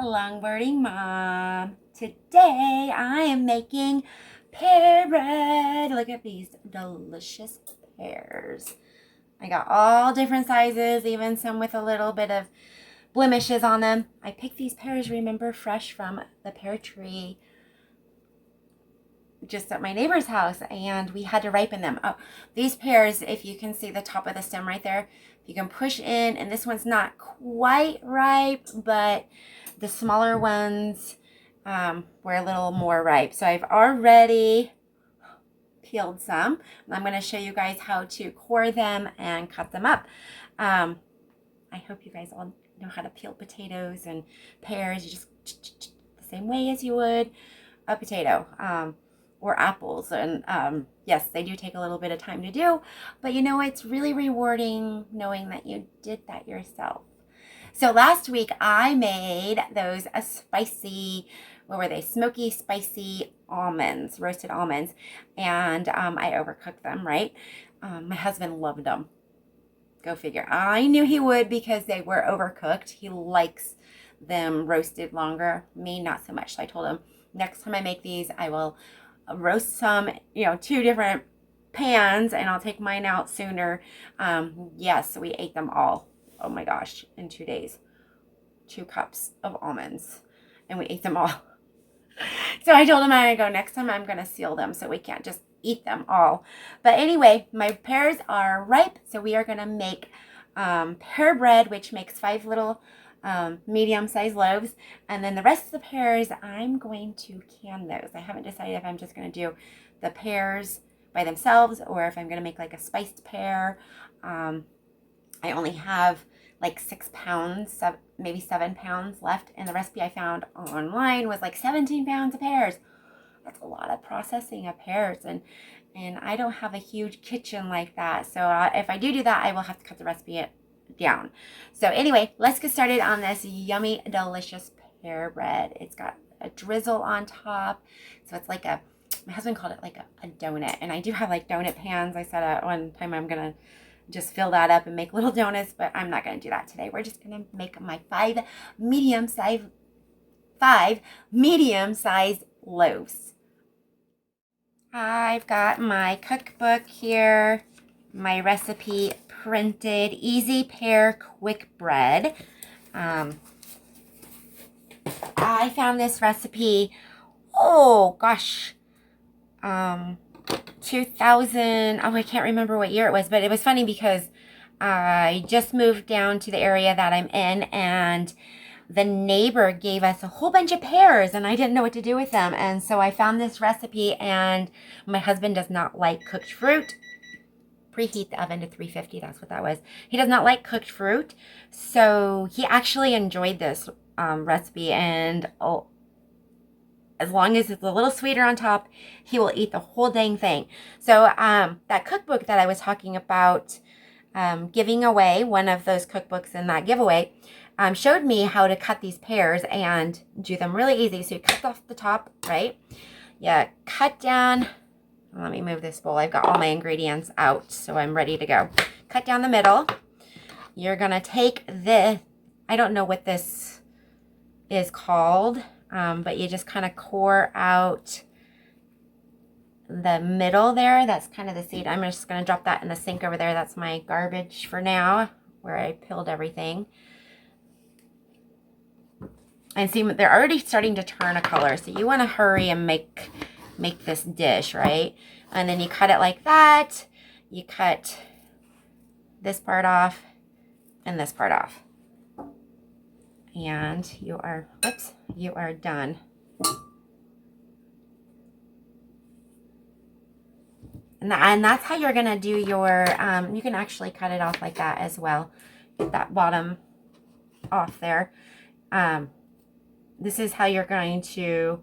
longboarding mom. Today I am making pear bread. Look at these delicious pears. I got all different sizes, even some with a little bit of blemishes on them. I picked these pears, remember, fresh from the pear tree just at my neighbor's house, and we had to ripen them. Oh, these pears, if you can see the top of the stem right there, you can push in, and this one's not quite ripe, but the smaller ones were a little more ripe. So I've already peeled some. I'm going to show you guys how to core them and cut them up. I hope you guys all know how to peel potatoes and pears. You just the same way as you would a potato. Or apples, and yes, they do take a little bit of time to do, but you know, it's really rewarding knowing that you did that yourself. So last week I made those spicy, what were they, smoky spicy almonds, roasted almonds, and I overcooked them, right? My husband loved them. Go figure. I knew he would because they were overcooked. He likes them roasted longer, me not so much. So I told him, next time I make these, I will roast some, two different pans, and I'll take mine out sooner. Yes, we ate them all. Oh my gosh, in 2 days. 2 cups of almonds, and we ate them all. So I told him next time I'm going to seal them so we can't just eat them all. But anyway, my pears are ripe, so we are going to make pear bread, which makes 5 little medium-sized loaves, and then the rest of the pears I'm going to can those. I haven't decided if I'm just going to do the pears by themselves or if I'm going to make like a spiced pear. I only have like 6 pounds, maybe 7 pounds left, and the recipe I found online was like 17 pounds of pears. That's a lot of processing of pears, and I don't have a huge kitchen like that, so if I do that, I will have to cut the recipe down. So anyway, let's get started on this yummy, delicious pear bread. It's got a drizzle on top, so it's like my husband called it like a donut, and I do have like donut pans. I said at one time I'm gonna just fill that up and make little donuts, but I'm not gonna do that today. We're just gonna make my 5 medium-sized loaves. I've got my cookbook here, my recipe printed, easy pear quick bread. I found this recipe, oh gosh, 2000, I can't remember what year it was, but it was funny because I just moved down to the area that I'm in, and the neighbor gave us a whole bunch of pears, and I didn't know what to do with them, and so I found this recipe, and my husband does not like cooked fruit. Preheat the oven to 350, that's what that was. He does not like cooked fruit, so he actually enjoyed this recipe, and as long as it's a little sweeter on top, he will eat the whole dang thing. So that cookbook that I was talking about giving away, one of those cookbooks in that giveaway, showed me how to cut these pears and do them really easy. So you cut off the top, right? Yeah, cut down. Let me move this bowl. I've got all my ingredients out, so I'm ready to go. Cut down the middle. You're going to take this. I don't know what this is called, but you just kind of core out the middle there. That's kind of the seed. I'm just going to drop that in the sink over there. That's my garbage for now, where I peeled everything. And see, they're already starting to turn a color, so you want to hurry and make this dish, right? And then you cut it like that. You cut this part off and this part off. And you are done. And that's how you're gonna do your, you can actually cut it off like that as well. Get that bottom off there. This is how you're going to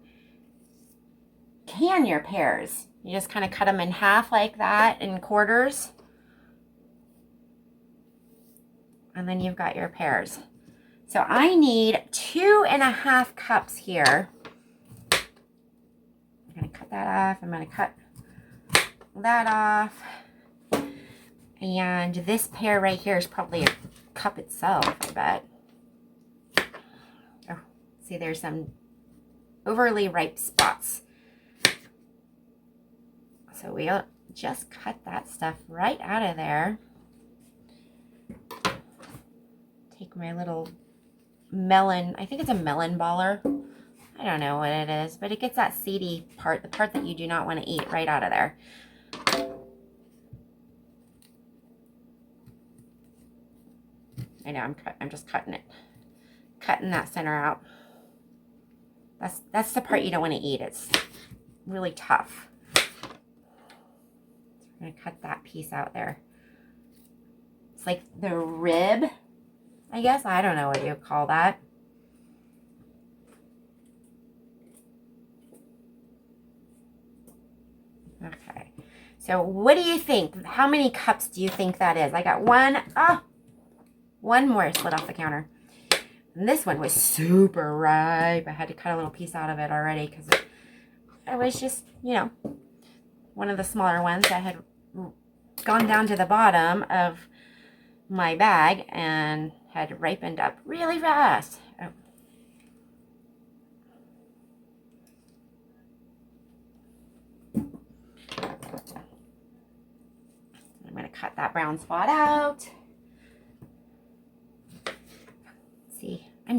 can your pears. You just kind of cut them in half like that, in quarters. And then you've got your pears. So I need 2.5 cups here. I'm going to cut that off. I'm going to cut that off. And this pear right here is probably a cup itself, I bet. Oh, See, there's some overly ripe spots. So we'll just cut that stuff right out of there. Take my little melon, I think it's a melon baller. I don't know what it is, but it gets that seedy part, the part that you do not want to eat, right out of there. I know, I'm just cutting it. Cutting that center out. That's the part you don't want to eat. It's really tough. I'm going to cut that piece out there. It's like the rib, I guess. I don't know what you call that. Okay. So what do you think? How many cups do you think that is? I got one. Oh, one more slid off the counter. And this one was super ripe. I had to cut a little piece out of it already because it was just, you know, one of the smaller ones that had gone down to the bottom of my bag and had ripened up really fast. Oh. I'm going to cut that brown spot out. See, I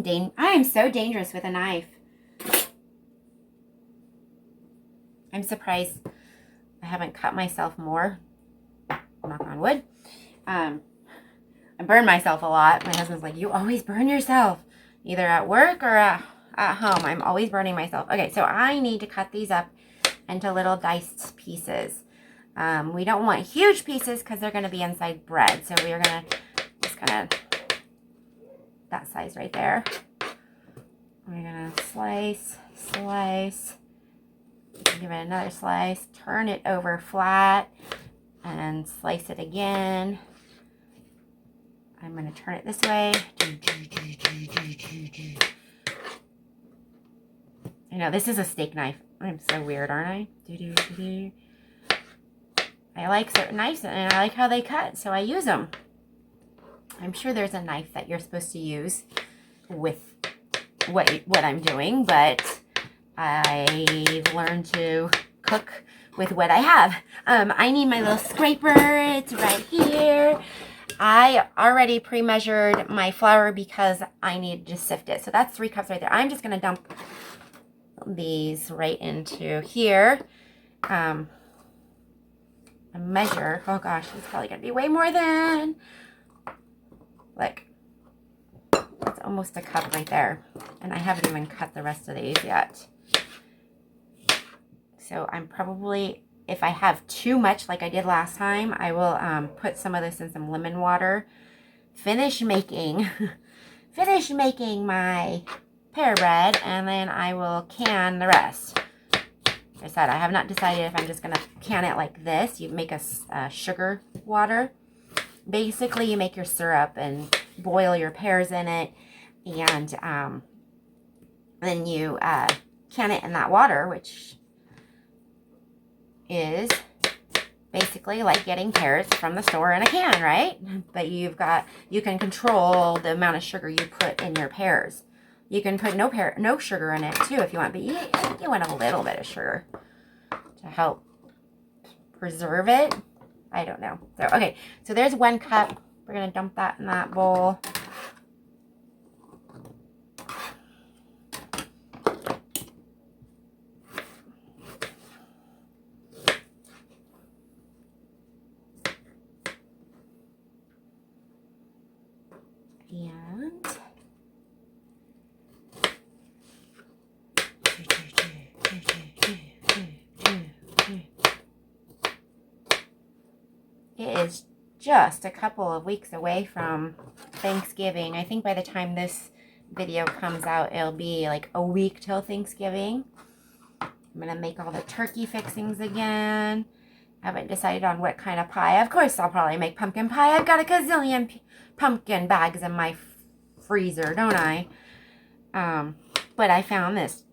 am so dangerous with a knife. I'm surprised I haven't cut myself more. Knock on wood. I burn myself a lot. My husband's like, you always burn yourself, either at work or at home. I'm always burning myself. Okay, so I need to cut these up into little diced pieces. We don't want huge pieces because they're going to be inside bread. So we are going to just kind of that size right there. We're going to slice, give it another slice, turn it over flat, and slice it again. I'm going to turn it this way. I know, this is a steak knife. I'm so weird, aren't I? I like certain knives, and I like how they cut, so I use them. I'm sure there's a knife that you're supposed to use with what I'm doing, but I've learned to cook with what I have. I need my little scraper. It's right here. I already pre-measured my flour because I need to sift it. So that's 3 cups right there. I'm just going to dump these right into here. A measure. Oh gosh, it's probably going to be way more than... Like, that's almost a cup right there. And I haven't even cut the rest of these yet. So I'm probably, if I have too much like I did last time, I will put some of this in some lemon water. Finish making my pear bread, and then I will can the rest. Like I said, I have not decided if I'm just going to can it like this. You make a sugar water. Basically, you make your syrup and boil your pears in it, and then you can it in that water, which is basically like getting pears from the store in a can, right? But you can control the amount of sugar you put in your pears. You can put no sugar in it too if you want, but I think you want a little bit of sugar to help preserve it. I don't know. So, okay. So there's 1 cup. We're going to dump that in that bowl. And it is just a couple of weeks away from Thanksgiving. I think by the time this video comes out, it'll be like a week till Thanksgiving. I'm going to make all the turkey fixings again. I haven't decided on what kind of pie. Of course, I'll probably make pumpkin pie. I've got a gazillion pumpkin bags in my freezer, don't I? But I found this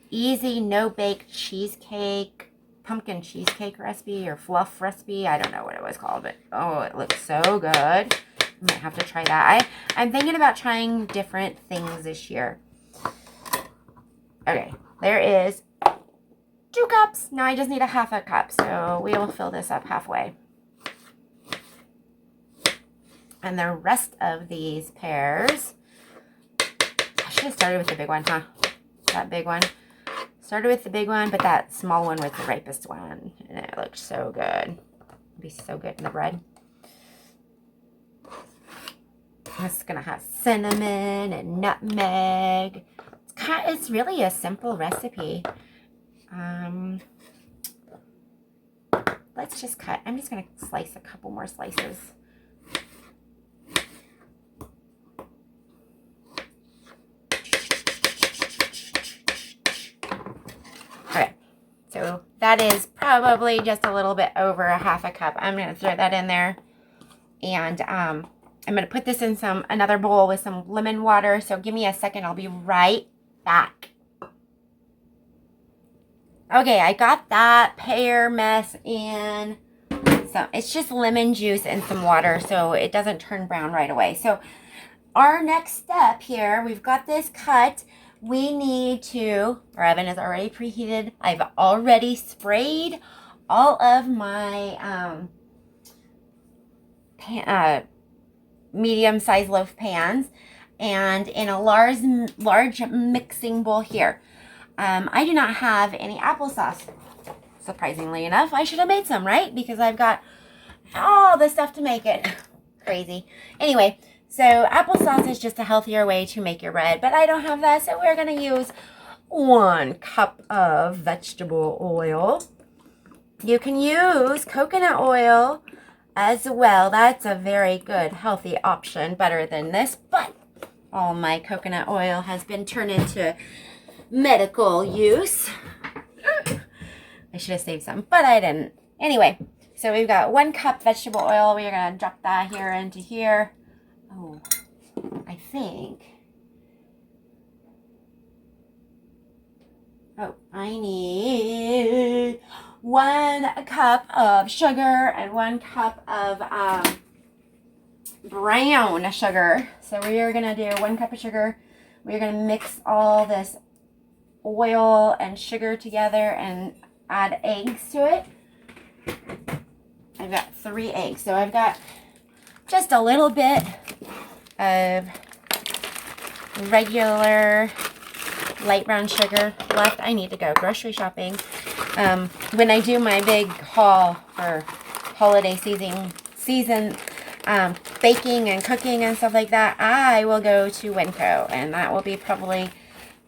easy no-bake cheesecake, pumpkin cheesecake recipe or fluff recipe. I don't know what it was called, but oh, it looks so good. I might have to try that. I'm thinking about trying different things this year. Okay, there is 2 cups. Now I just need a half a cup, so we will fill this up halfway. And the rest of these pears, I should have started with the big one, huh? That big one. Started with the big one, but that small one was the ripest one. And it looked so good. It'd be so good in the bread. It's gonna have cinnamon and nutmeg. It's really a simple recipe. Let's just cut. I'm just gonna slice a couple more slices. Okay, so that is probably just a little bit over a half a cup. I'm gonna throw that in there, and I'm gonna put this in another bowl with some lemon water. So give me a second. I'll be right back. Okay, I got that pear mess in. So it's just lemon juice and some water, so it doesn't turn brown right away. So our next step here, we've got this cut. We need to, our oven is already preheated. I've already sprayed all of my medium-sized loaf pans, and in a large mixing bowl here. I do not have any applesauce. Surprisingly enough, I should have made some, right? Because I've got all the stuff to make it. Crazy. Anyway, so applesauce is just a healthier way to make your bread, but I don't have that, so we're going to use 1 cup of vegetable oil. You can use coconut oil as well. That's a very good, healthy option, better than this, but all my coconut oil has been turned into medical use. I should have saved some, but I didn't. Anyway, so we've got 1 cup vegetable oil. We're going to drop that here into here. Oh, I think. Oh, I need 1 cup of sugar and 1 cup of brown sugar. So we are going to do 1 cup of sugar. We're going to mix all this oil and sugar together and add eggs to it. I've got 3 eggs. So I've got just a little bit of regular light brown sugar left. I need to go grocery shopping. When I do my big haul for holiday season baking and cooking and stuff like that, I will go to Winco, and that will be probably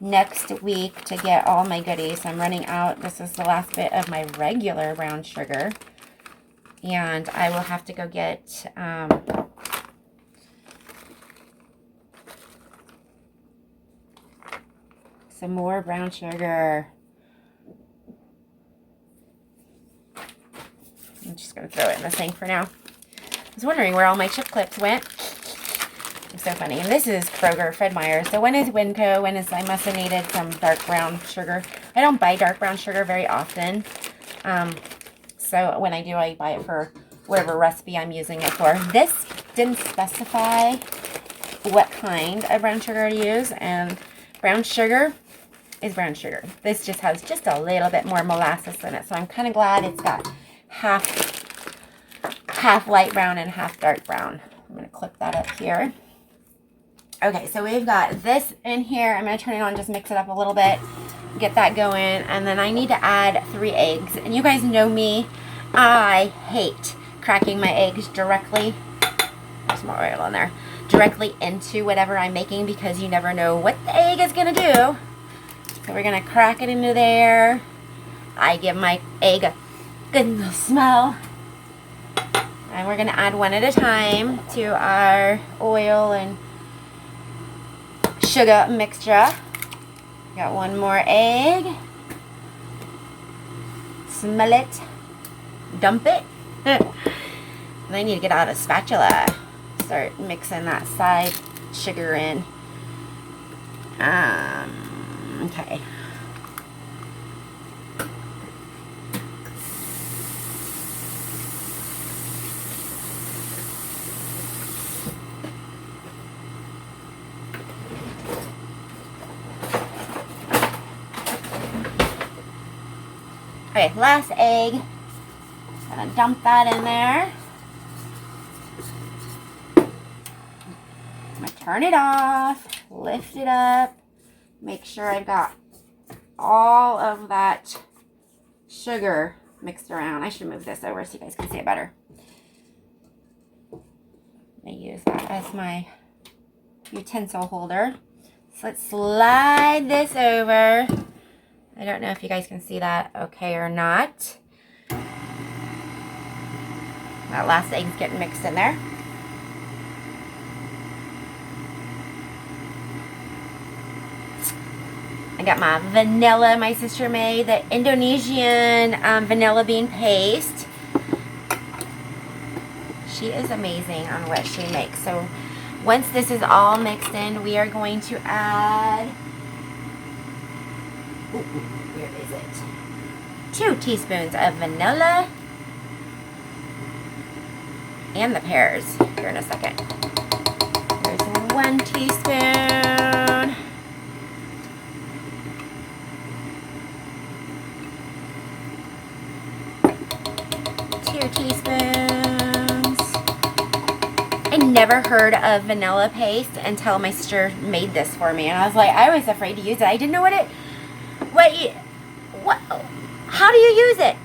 next week to get all my goodies. I'm running out. This is the last bit of my regular brown sugar, and I will have to go get some more brown sugar. I'm just going to throw it in the sink for now. I was wondering where all my chip clips went. It's so funny. And this is Kroger, Fred Meyer. So when is Winco? When is, I must have needed some dark brown sugar. I don't buy dark brown sugar very often. So when I do, I buy it for whatever recipe I'm using it for. This didn't specify what kind of brown sugar to use. And brown sugar is brown sugar. This just has just a little bit more molasses in it. So I'm kind of glad it's got half light brown and half dark brown. I'm going to clip that up here. Okay, so we've got this in here. I'm going to turn it on, just mix it up a little bit, get that going, and then I need to add 3 eggs. And you guys know me, I hate cracking my eggs directly. There's more oil in there. Directly into whatever I'm making, because you never know what the egg is going to do. So we're going to crack it into there. I give my egg a good smell. And we're going to add 1 at a time to our oil and sugar mixture. Got 1 more egg. Smell it. Dump it. And I need to get out a spatula. Start mixing that side sugar in. Okay. Okay, last egg. Gonna dump that in there. I'm gonna turn it off, lift it up, make sure I've got all of that sugar mixed around. I should move this over so you guys can see it better. I use that as my utensil holder. So let's slide this over. I don't know if you guys can see that okay or not. That last egg's getting mixed in there. I got my vanilla my sister made, the Indonesian vanilla bean paste. She is amazing on what she makes. So once this is all mixed in, we are going to add, where is it? 2 teaspoons of vanilla and the pears here in a second. There's 1 teaspoon. Teaspoons. I never heard of vanilla paste until my sister made this for me, and I was like, I was afraid to use it. I didn't know how do you use it?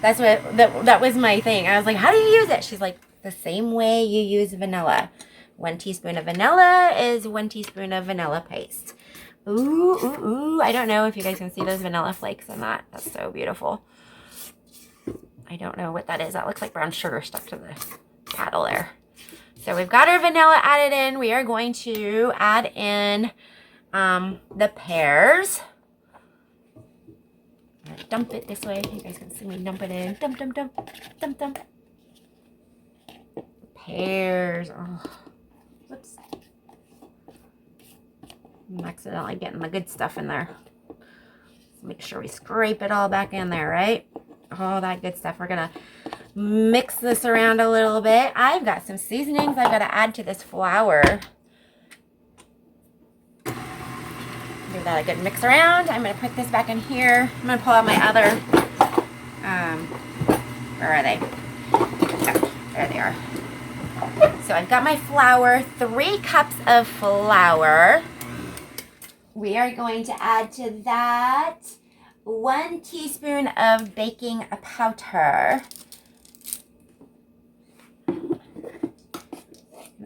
That's what that was my thing. I was like, how do you use it? She's like, the same way you use vanilla. 1 teaspoon of vanilla is 1 teaspoon of vanilla paste. Ooh, ooh, ooh. I don't know if you guys can see those vanilla flakes in that. That's so beautiful. I don't know what that is. That looks like brown sugar stuck to the paddle there. So we've got our vanilla added in. We are going to add in the pears. I'm gonna dump it this way. You guys can see me dump it in. Dump, dump, dump, dump, dump. Pears. Oh, whoops. I'm accidentally getting the good stuff in there. Let's make sure we scrape it all back in there, right? All that good stuff. We're gonna mix this around a little bit. I've got some seasonings I've got to add to this flour. Give that a good mix around. I'm gonna put this back in here. I'm gonna pull out my other, where are they? Oh, there they are. So I've got my flour, 3 cups of flour. We are going to add to that 1 teaspoon of baking powder. And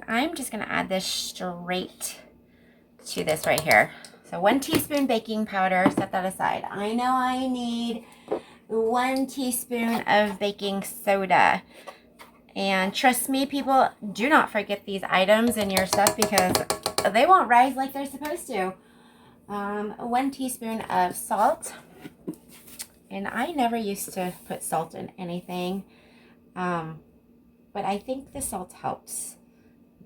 I'm just going to add this straight to this right here. So 1 teaspoon baking powder, set that aside. I know I need 1 teaspoon of baking soda. And trust me, people, do not forget these items in your stuff because they won't rise like they're supposed to. 1 teaspoon of salt. And I never used to put salt in anything, but I think the salt helps.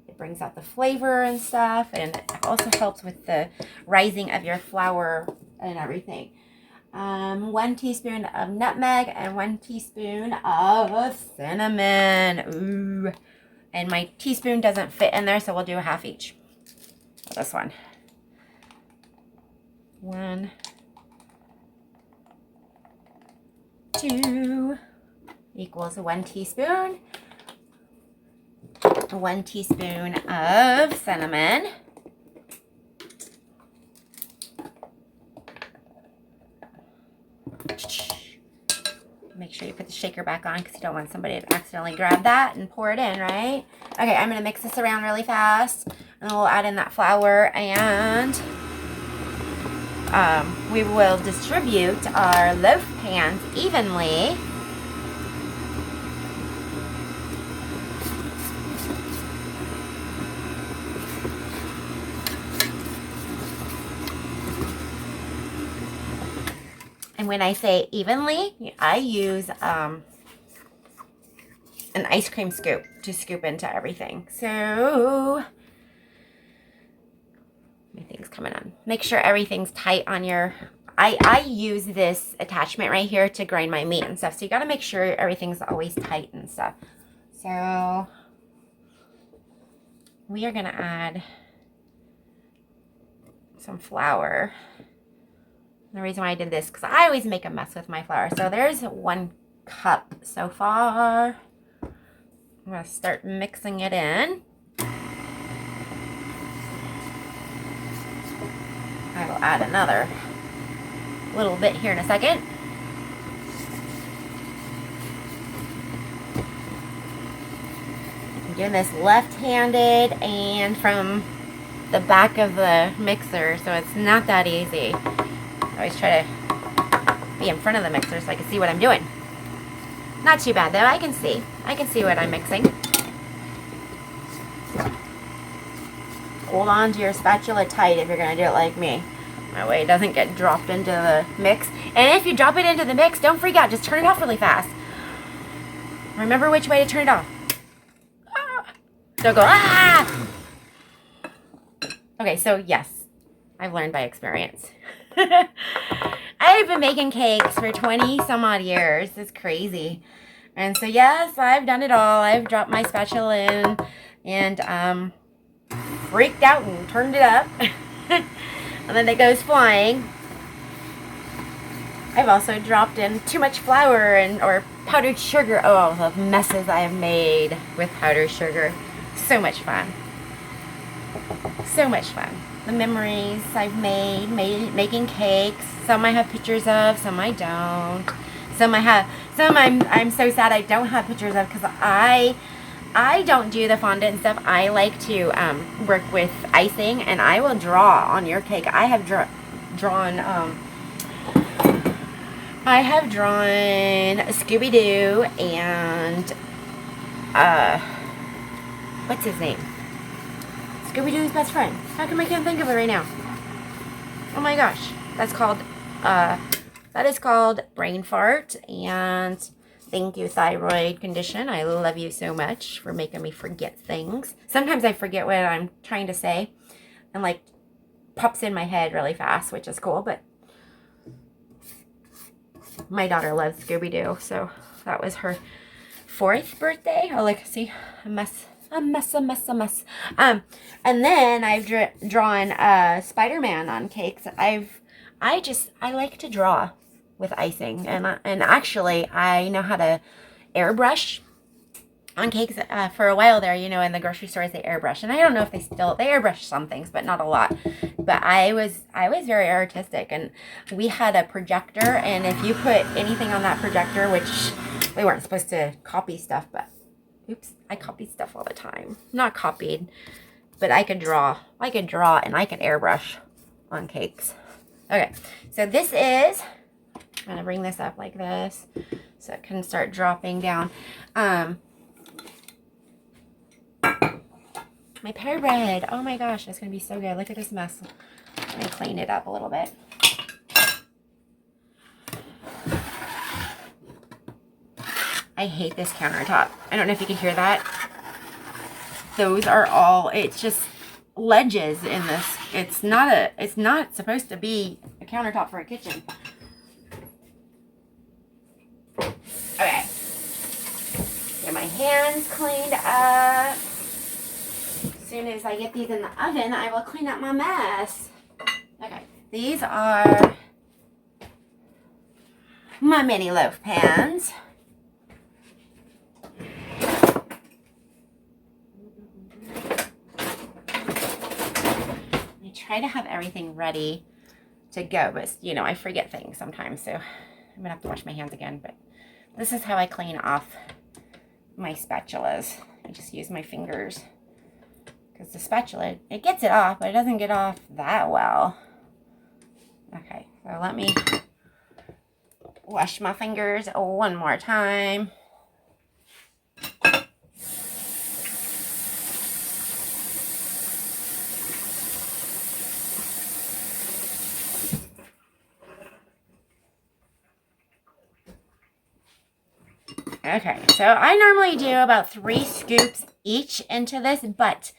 It brings out the flavor and stuff, and it also helps with the rising of your flour and everything. 1 teaspoon of nutmeg and 1 teaspoon of cinnamon. Ooh. And my teaspoon doesn't fit in there, so we'll do a half each. This one. 1, 2 equals 1 teaspoon. 1 teaspoon of cinnamon. Make sure you put the shaker back on because you don't want somebody to accidentally grab that and pour it in, right? Okay, I'm going to mix this around really fast. And we'll add in that flour and we will distribute our loaf pans evenly. And when I say evenly, I use an ice cream scoop to scoop into everything. So my thing's coming on. Make sure everything's tight on your, I use this attachment right here to grind my meat and stuff. So you got to make sure everything's always tight and stuff. So we are going to add some flour The reason why I did this, because I always make a mess with my flour. So there's 1 cup so far. I'm going to start mixing it in. I will add another little bit here in a second. I'm doing this left-handed and from the back of the mixer, so it's not that easy. I always try to be in front of the mixer so I can see what I'm doing. Not too bad though, I can see what I'm mixing. Hold on to your spatula tight if you're going to do it like me. That way it doesn't get dropped into the mix. And if you drop it into the mix, don't freak out. Just turn it off really fast. Remember which way to turn it off. Don't go, ah! Okay, so yes, I've learned by experience. I've been making cakes for 20 some odd years. It's crazy. And so yes, I've done it all. I've dropped my spatula in and freaked out and turned it up. And then it goes flying. I've also dropped in too much flour or powdered sugar. Oh, the messes I have made with powdered sugar. So much fun. So much fun. The memories I've made making cakes. Some I have pictures of, some I don't. Some I'm so sad I don't have pictures of because I don't do the fondant and stuff. I like to work with icing, and I will draw on your cake. I have drawn Scooby-Doo and what's his name? Scooby-Doo's best friend. How come I can't think of it right now? Oh my gosh. That is called brain fart. And thank you, thyroid condition. I love you so much for making me forget things. Sometimes I forget what I'm trying to say and like pops in my head really fast, which is cool. But my daughter loves Scooby-Doo, so that was her 4th birthday. Oh, look, see, a mess. And then I've drawn Spider-Man on cakes. I like to draw with icing, and actually I know how to airbrush on cakes. For a while there, in the grocery stores they airbrush, and I don't know if they airbrush some things, but not a lot. But I was very artistic, and we had a projector, and if you put anything on that projector, which we weren't supposed to copy stuff, but oops, I copied stuff all the time. Not copied, but I could draw and I could airbrush on cakes. Okay, so this is, I'm going to bring this up like this so it can start dropping down. My pear bread. Oh my gosh, it's going to be so good. Look at this mess. Let me clean it up a little bit. I hate this countertop. I don't know if you can hear that. Those are all, it's just ledges in this. It's not supposed to be a countertop for a kitchen. Okay. Get my hands cleaned up. As soon as I get these in the oven, I will clean up my mess. Okay. These are my mini loaf pans. Try to have everything ready to go, but I forget things sometimes, so I'm gonna have to wash my hands again. But this is how I clean off my spatulas. I just use my fingers because the spatula, it gets it off, but it doesn't get off that well. Okay, so let me wash my fingers one more time. Okay, so I normally do about 3 scoops each into this, but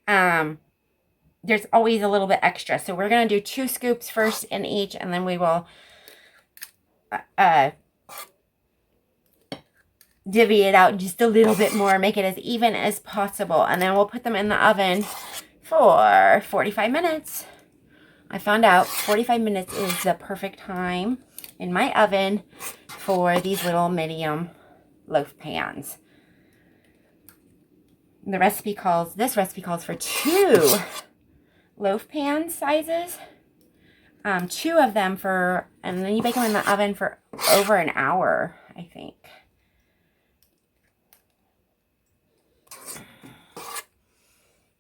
there's always a little bit extra. So we're going to do 2 scoops first in each, and then we will divvy it out just a little bit more, make it as even as possible. And then we'll put them in the oven for 45 minutes. I found out 45 minutes is the perfect time in my oven for these little medium loaf pans. This recipe calls for 2 loaf pan sizes. 2 of them and then you bake them in the oven for over an hour, I think.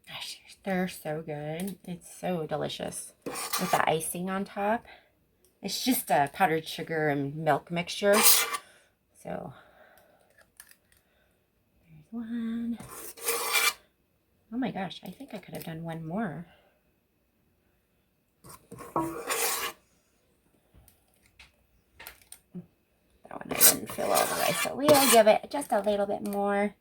Gosh, they're so good. It's so delicious with the icing on top. It's just a powdered sugar and milk mixture. So, there's one. Oh my gosh, I think I could have done one more. That one I didn't fill all the way, so we'll give it just a little bit more.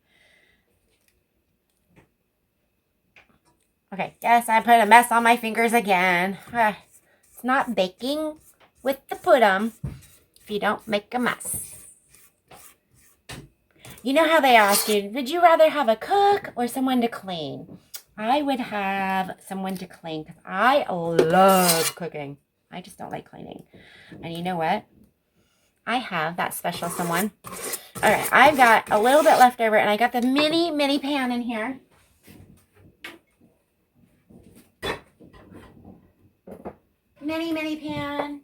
Okay, yes, I put a mess on my fingers again. It's not baking with the puddum if you don't make a mess. You know how they ask you, would you rather have a cook or someone to clean? I would have someone to clean because I love cooking. I just don't like cleaning. And you know what? I have that special someone. Okay, I've got a little bit left over, and I got the mini pan in here. Mini pan.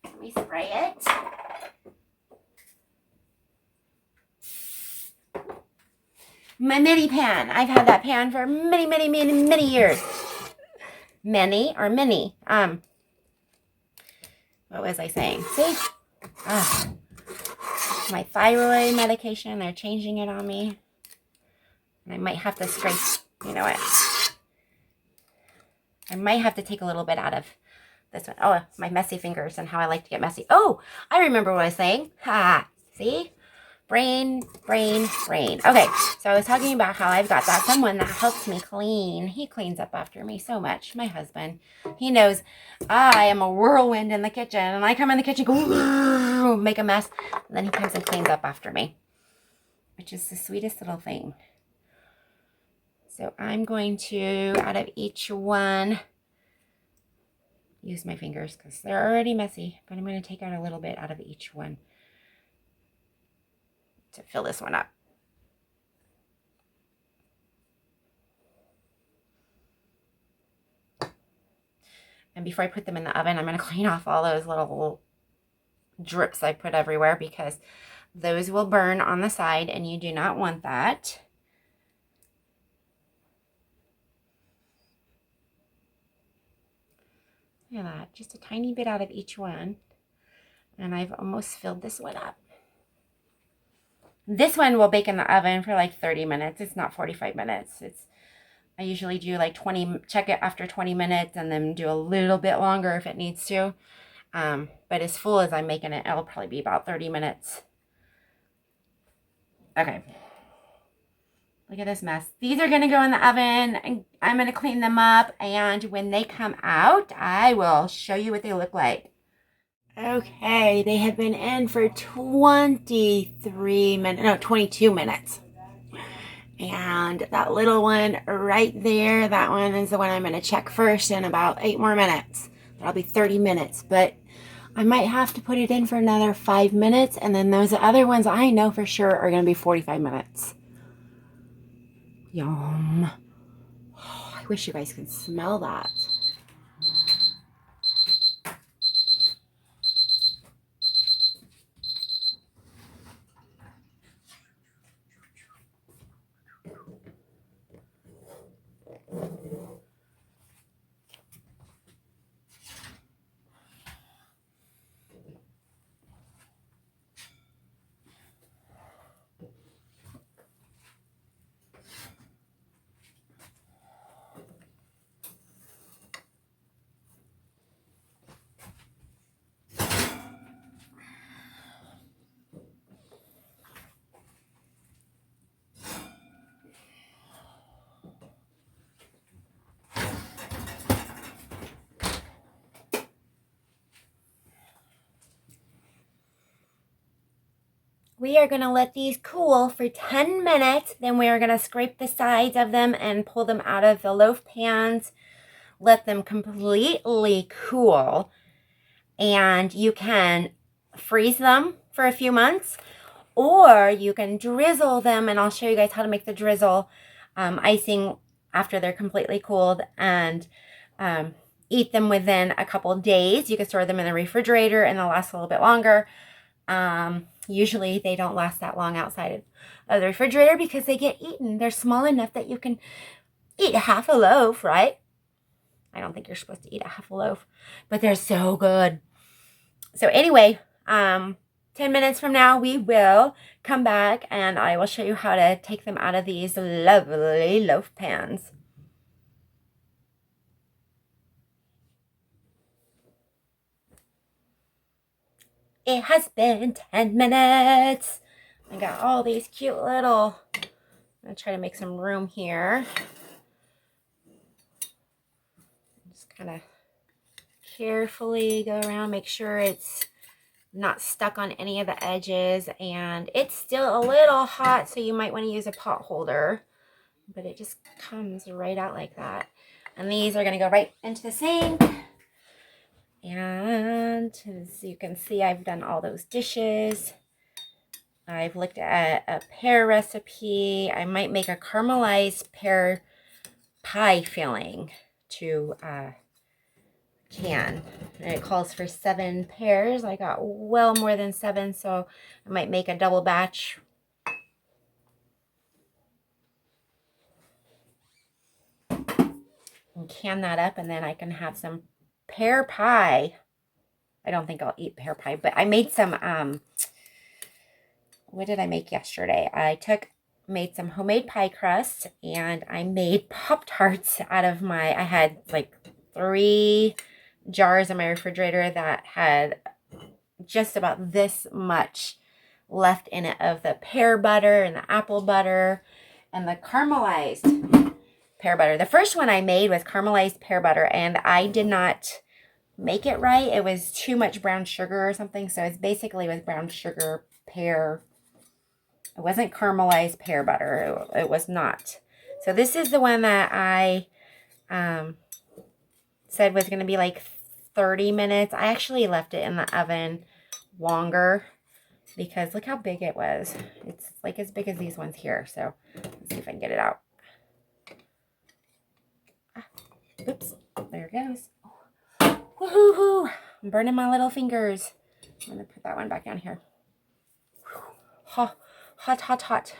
Let me spray it. My mini pan. I've had that pan for many years. Mini. What was I saying? See? My thyroid medication, they're changing it on me. And I might have to scrape, you know what? I might have to take a little bit out of this one. Oh, my messy fingers and how I like to get messy. Oh, I remember what I was saying. See? Brain. Okay, so I was talking about how I've got that someone that helps me clean. He cleans up after me so much. My husband. He knows I am a whirlwind in the kitchen, and I come in the kitchen, go make a mess, and then he comes and cleans up after me, which is the sweetest little thing. So I'm going to, out of each one, use my fingers because they're already messy, but I'm going to take out a little bit out of each one to fill this one up. And before I put them in the oven, I'm going to clean off all those little drips I put everywhere because those will burn on the side and you do not want that. Look at that, just a tiny bit out of each one. And I've almost filled this one up. This one will bake in the oven for like 30 minutes. It's not 45 minutes. I usually do like 20, check it after 20 minutes and then do a little bit longer if it needs to. But as full as I'm making it, it'll probably be about 30 minutes. Okay. Look at this mess. These are going to go in the oven, and I'm going to clean them up, and when they come out, I will show you what they look like. Okay, they have been in for 22 minutes. And that little one right there, that one is the one I'm going to check first in about 8 more minutes. That'll be 30 minutes, but I might have to put it in for another 5 minutes, and then those other ones I know for sure are going to be 45 minutes. Yum. Oh, I wish you guys could smell that. We are going to let these cool for 10 minutes. Then we are going to scrape the sides of them and pull them out of the loaf pans let them completely cool, and you can freeze them for a few months, or you can drizzle them, and I'll show you guys how to make the drizzle icing after they're completely cooled, and eat them within a couple days. You can store them in the refrigerator and they'll last a little bit longer. Usually they don't last that long outside of the refrigerator because they get eaten. They're small enough that you can eat half a loaf, right? I don't think you're supposed to eat a half a loaf, but they're so good. So anyway, 10 minutes from now, we will come back and I will show you how to take them out of these lovely loaf pans. It has been 10 minutes. I got all these cute little, I'm going to try to make some room here. Just kind of carefully go around, make sure it's not stuck on any of the edges, and it's still a little hot, so you might want to use a pot holder, but it just comes right out like that. And these are going to go right into the sink. And as you can see, I've done all those dishes. I've looked at a pear recipe. I might make a caramelized pear pie filling to can. And it calls for 7 pears. I got well more than 7, so I might make a double batch. And can that up, and then I can have some pear pie. I don't think I'll eat pear pie, but I made some, what did I make yesterday? I made some homemade pie crust, and I made Pop-Tarts out of I had like 3 jars in my refrigerator that had just about this much left in it of the pear butter and the apple butter and the caramelized pear butter. The first one I made was caramelized pear butter, and I did not make it right. It was too much brown sugar or something, so it's basically with brown sugar pear. It wasn't caramelized pear butter. It was not. So this is the one that I said was going to be like 30 minutes. I actually left it in the oven longer because look how big it was. It's like as big as these ones here. So let's see if I can get it out. Oops, there it goes. Woohoo! I'm burning my little fingers. I'm going to put that one back down here. Hot, hot, hot, hot.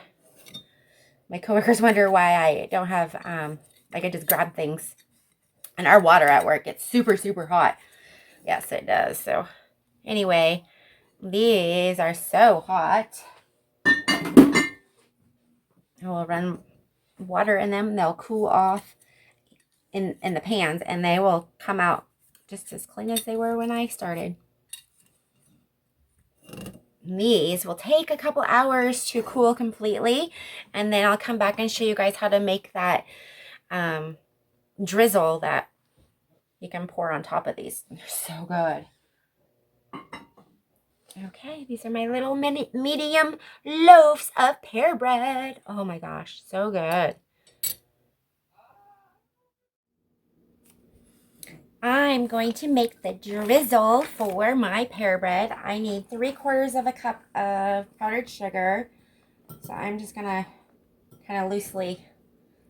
My coworkers wonder why I don't have, like I just grab things. And our water at work gets super, super hot. Yes, it does. So anyway, these are so hot. I will run water in them. They'll cool off in the pans, and they will come out just as clean as they were when I started. These will take a couple hours to cool completely, and then I'll come back and show you guys how to make that drizzle that you can pour on top of these. They're so good. Okay, these are my little medium loaves of pear bread. Oh my gosh, so good. I'm going to make the drizzle for my pear bread. I need 3/4 of a cup of powdered sugar. So I'm just going to kind of loosely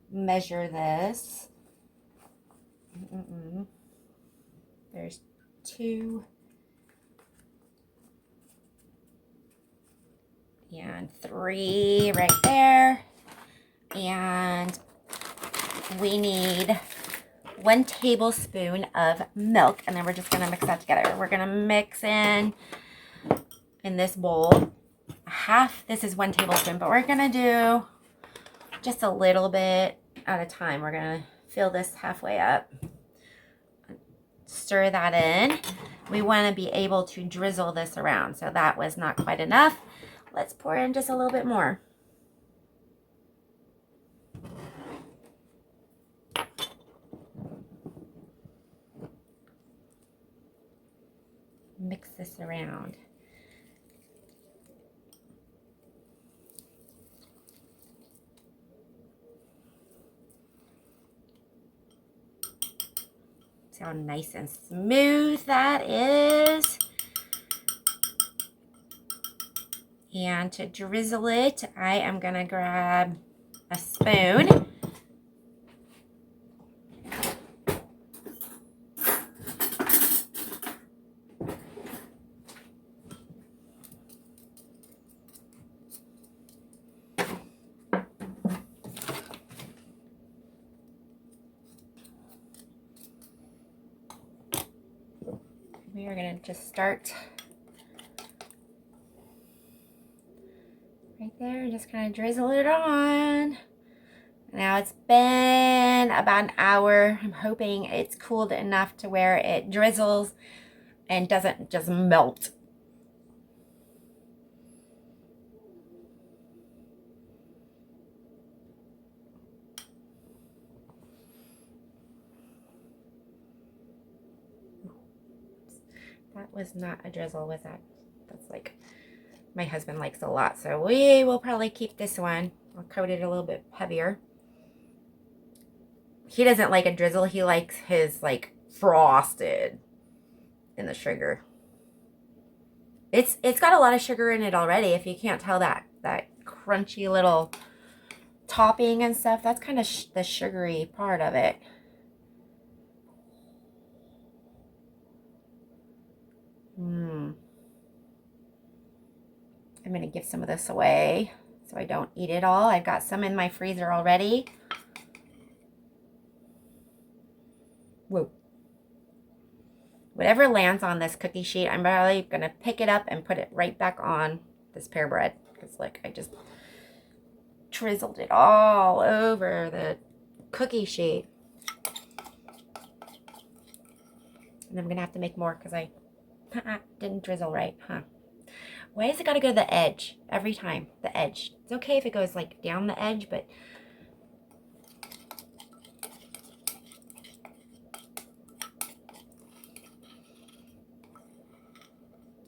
measure this. There's 2 and 3 right there. And we need 1 tablespoon of milk, and then we're just going to mix that together. We're going to mix in this bowl half. This is 1 tablespoon, but we're going to do just a little bit at a time. We're going to fill this halfway up. Stir that in. We want to be able to drizzle this around, so that was not quite enough. Let's pour in just a little bit more. Mix this around. See how nice and smooth that is. And to drizzle it, I am gonna grab a spoon. We are gonna just start right there, just kind of drizzle it on. Now it's been about an hour. I'm hoping it's cooled enough to where it drizzles and doesn't just melt. That was not a drizzle, was that? That's like, my husband likes a lot, so we will probably keep this one. I'll coat it a little bit heavier. He doesn't like a drizzle. He likes his like frosted in the sugar. It's got a lot of sugar in it already. If you can't tell that crunchy little topping and stuff, that's kind of the sugary part of it. I'm going to give some of this away so I don't eat it all. I've got some in my freezer already. Whoa. Whatever lands on this cookie sheet, I'm probably going to pick it up and put it right back on this pear bread. Because, like, I just drizzled it all over the cookie sheet. And I'm going to have to make more because I didn't drizzle right, huh? Why has it got to go to the edge every time? The edge. It's okay if it goes like down the edge, but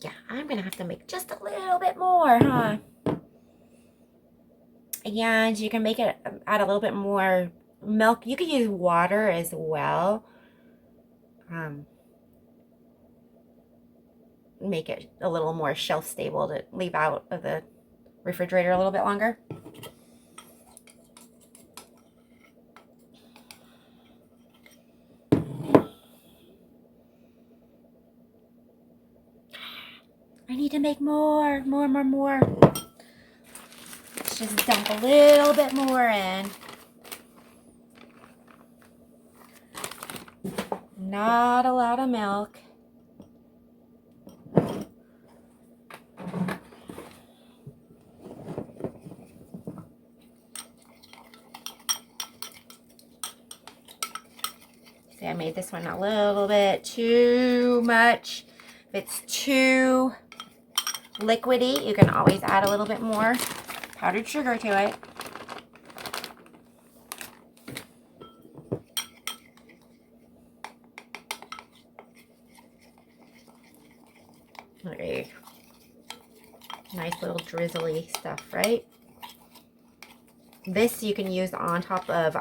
yeah, I'm going to have to make just a little bit more, huh? And you can make it, add a little bit more milk. You could use water as well. Make it a little more shelf stable to leave out of the refrigerator a little bit longer. I need to make more. Let's just dump a little bit more in. Not a lot of milk. See, I made this one a little bit too much. If it's too liquidy, you can always add a little bit more powdered sugar to it. Okay. Nice little drizzly stuff, right? This you can use on top of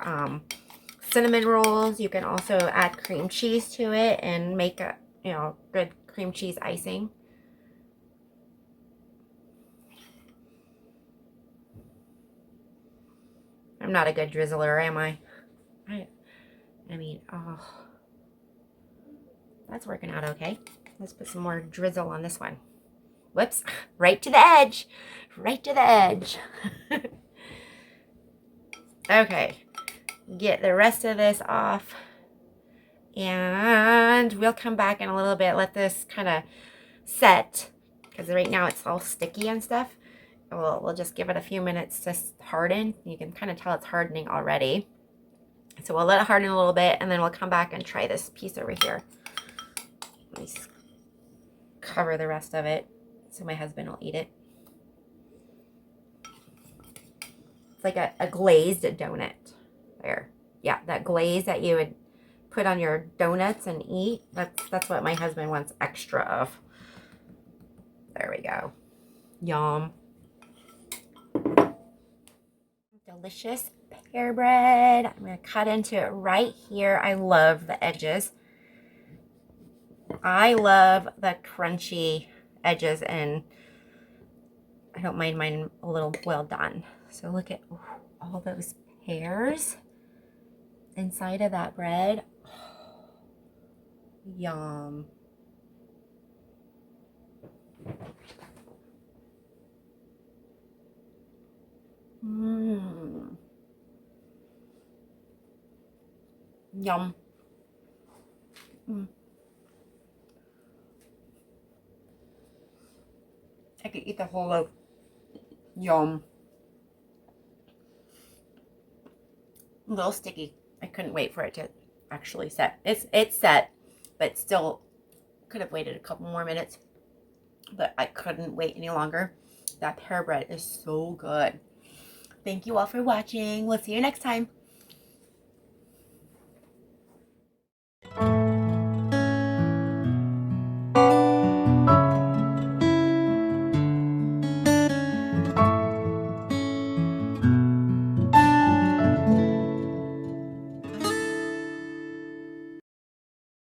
cinnamon rolls. You can also add cream cheese to it and make a, good cream cheese icing. I'm not a good drizzler, am I? I mean, oh, that's working out okay. Let's put some more drizzle on this one. Whoops, right to the edge. Right to the edge. Okay, get the rest of this off. And we'll come back in a little bit, let this kind of set. Because right now it's all sticky and stuff. We'll just give it a few minutes to harden. You can kind of tell it's hardening already. So we'll let it harden a little bit, and then we'll come back and try this piece over here. Let me cover the rest of it so my husband will eat it. It's like a glazed donut. There. Yeah, that glaze that you would put on your donuts and eat. That's what my husband wants extra of. There we go. Yum. Delicious pear bread. I'm going to cut into it right here. I love the edges. I love the crunchy edges, and I don't mind mine a little well done. So look at all those pears inside of that bread. Yum. Mmm. Yum. Mm. I could eat the whole loaf. Yum. A little sticky. I couldn't wait for it to actually set. It's set, but still could have waited a couple more minutes. But I couldn't wait any longer. That pear bread is so good. Thank you all for watching. We'll see you next time.